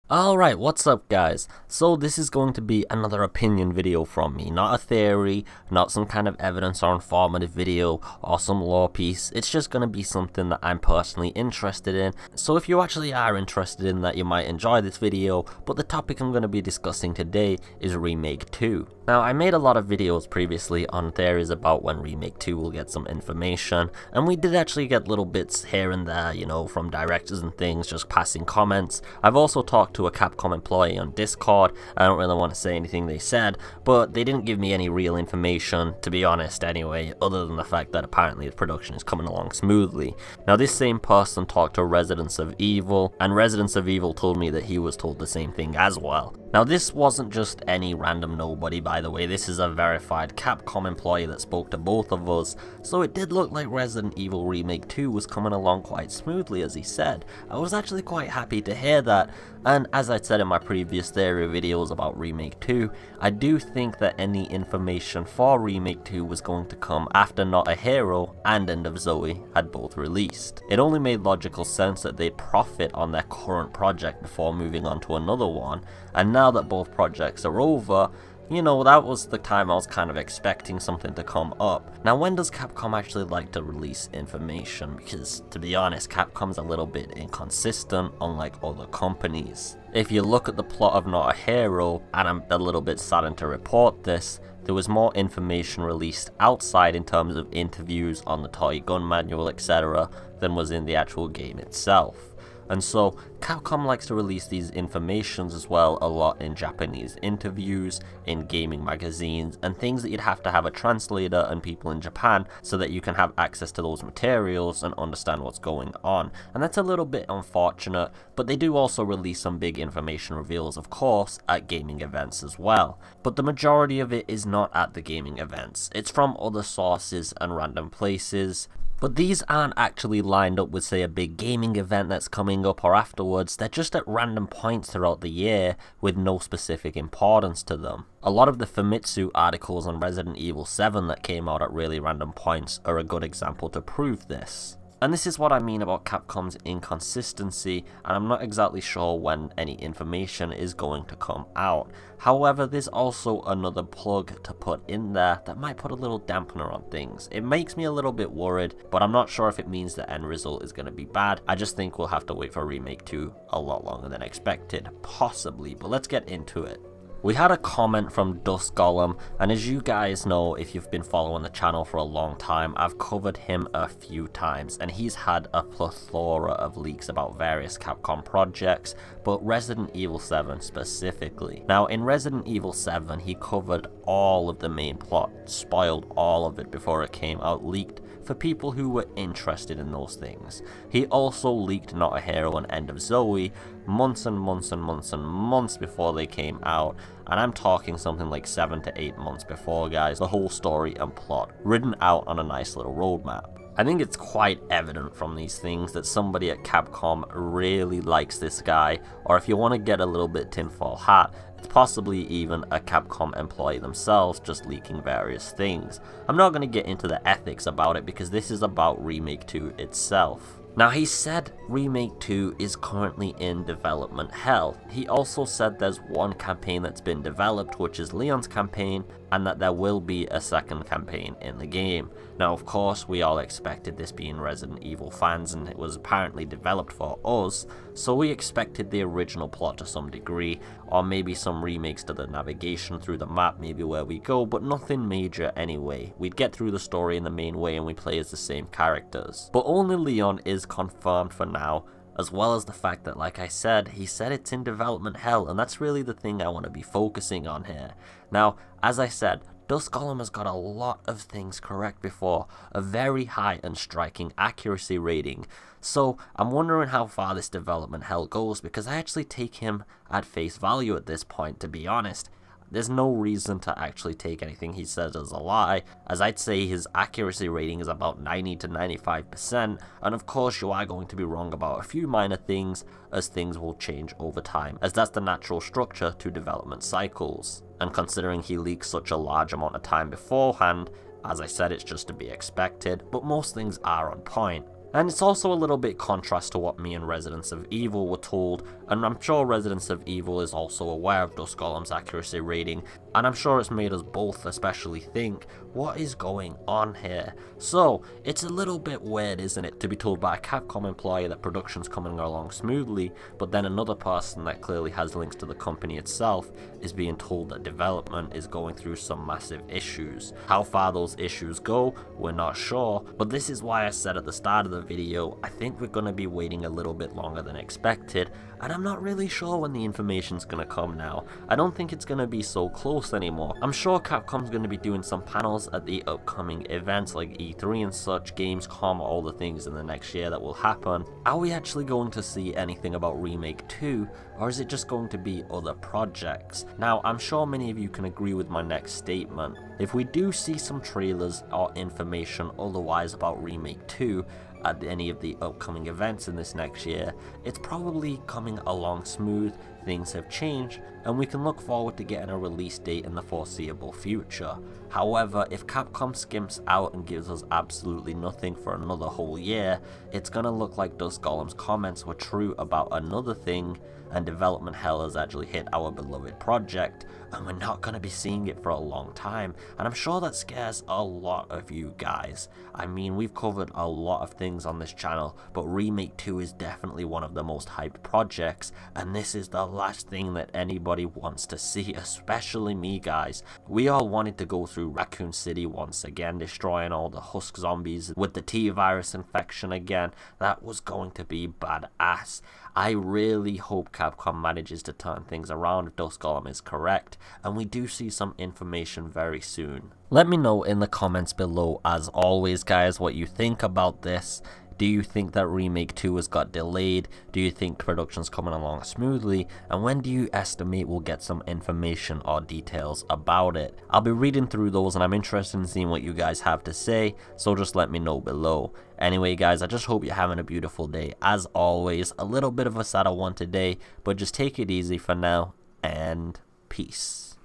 Alright, what's up guys? So this is going to be another opinion video from me, not a theory, not some kind of evidence or informative video or some lore piece. It's just going to be something that I'm personally interested in. So if you actually are interested in that, you might enjoy this video, but the topic I'm going to be discussing today is Remake 2. Now, I made a lot of videos previously on theories about when Remake 2 will get some information, and we did actually get little bits here and there, you know, from directors and things, just passing comments. I've also talked to a Capcom employee on Discord. I don't really want to say anything they said, but they didn't give me any real information, to be honest anyway, other than the fact that apparently the production is coming along smoothly. Now, this same person talked to Residents of Evil, and Residents of Evil told me that he was told the same thing as well. Now, this wasn't just any random nobody, by the way. This is a verified Capcom employee that spoke to both of us, so it did look like Resident Evil Remake 2 was coming along quite smoothly, as he said. I was actually quite happy to hear that, and as I said in my previous theory videos about Remake 2, I do think that any information for Remake 2 was going to come after Not a Hero and End of Zoe had both released. It only made logical sense that they'd profit on their current project before moving on to another one, and now that both projects are over, you know, that was the time I was kind of expecting something to come up. Now, when does Capcom actually like to release information? Because, to be honest, Capcom's a little bit inconsistent, unlike other companies. If you look at the plot of Not a Hero, and I'm a little bit saddened to report this, there was more information released outside in terms of interviews on the toy gun manual, etc., than was in the actual game itself. And so, Capcom likes to release these informations as well a lot in Japanese interviews, in gaming magazines, and things that you'd have to have a translator and people in Japan so that you can have access to those materials and understand what's going on. And that's a little bit unfortunate, but they do also release some big information reveals, of course, at gaming events as well. But the majority of it is not at the gaming events. It's from other sources and random places. But these aren't actually lined up with, say, a big gaming event that's coming up or afterwards. They're just at random points throughout the year with no specific importance to them. A lot of the Famitsu articles on Resident Evil 7 that came out at really random points are a good example to prove this. And this is what I mean about Capcom's inconsistency, and I'm not exactly sure when any information is going to come out. However, there's also another plug to put in there that might put a little dampener on things. It makes me a little bit worried, but I'm not sure if it means the end result is going to be bad. I just think we'll have to wait for Remake 2 a lot longer than expected, possibly, but let's get into it. We had a comment from Dusk Golem, and as you guys know, if you've been following the channel for a long time, I've covered him a few times, and he's had a plethora of leaks about various Capcom projects, but Resident Evil 7 specifically. Now, in Resident Evil 7, he covered all of the main plot, spoiled all of it before it came out leaked, for people who were interested in those things. He also leaked Not a Hero and End of Zoe months and months and months and months before they came out, and I'm talking something like 7 to 8 months before, guys, the whole story and plot, written out on a nice little roadmap. I think it's quite evident from these things that somebody at Capcom really likes this guy, or if you want to get a little bit tinfoil hat, it's possibly even a Capcom employee themselves just leaking various things. I'm not going to get into the ethics about it because this is about Remake 2 itself. Now, he said Remake 2 is currently in development hell. He also said there's one campaign that's been developed, which is Leon's campaign, and that there will be a second campaign in the game. Now, of course, we all expected this being Resident Evil fans, and it was apparently developed for us, so we expected the original plot to some degree, or maybe some remakes to the navigation through the map, maybe where we go, but nothing major anyway. We'd get through the story in the main way and we play as the same characters. But only Leon is confirmed for now, as well as the fact that, like I said, he said it's in development hell, and that's really the thing I want to be focusing on here. Now, as I said, Dusk Golem has got a lot of things correct before, a very high and striking accuracy rating. So I'm wondering how far this development hell goes, because I actually take him at face value at this point, to be honest. There's no reason to actually take anything he says as a lie, as I'd say his accuracy rating is about 90 to 95%, and of course you are going to be wrong about a few minor things, as things will change over time, as that's the natural structure to development cycles. And considering he leaks such a large amount of time beforehand, as I said, it's just to be expected, but most things are on point. And it's also a little bit contrast to what me and Residents of Evil were told and I'm sure Residents of Evil is also aware of Dusk Golem's accuracy rating, and I'm sure it's made us both especially think, what is going on here? So, it's a little bit weird, isn't it, to be told by a Capcom employee that production's coming along smoothly, but then another person that clearly has links to the company itself is being told that development is going through some massive issues. How far those issues go, we're not sure, but this is why I said at the start of the video, I think we're going to be waiting a little bit longer than expected, and I'm not really sure when the information's going to come now. I don't think it's going to be so close anymore. I'm sure Capcom's going to be doing some panels at the upcoming events like E3 and such, Gamescom, all the things in the next year that will happen. Are we actually going to see anything about Remake 2, or is it just going to be other projects? Now, I'm sure many of you can agree with my next statement. If we do see some trailers or information otherwise about Remake 2 at any of the upcoming events in this next year, it's probably coming along smooth, things have changed, and we can look forward to getting a release date in the foreseeable future. However, if Capcom skimps out and gives us absolutely nothing for another whole year, it's gonna look like Dusk Golem's comments were true about another thing, and development hell has actually hit our beloved project, and we're not going to be seeing it for a long time, and I'm sure that scares a lot of you guys. I mean, we've covered a lot of things on this channel, but Remake 2 is definitely one of the most hyped projects, and this is the last thing that anybody wants to see, especially me, guys. We all wanted to go through Raccoon City once again, destroying all the husk zombies with the T-virus infection again. That was going to be badass. I really hope Capcom manages to turn things around if Dusk Golem is correct, and we do see some information very soon. Let me know in the comments below, as always guys, what you think about this. Do you think that Remake 2 has got delayed? Do you think production's coming along smoothly? And when do you estimate we'll get some information or details about it? I'll be reading through those, and I'm interested in seeing what you guys have to say, so just let me know below. Anyway guys, I just hope you're having a beautiful day. As always, a little bit of a sadder one today, but just take it easy for now, and peace.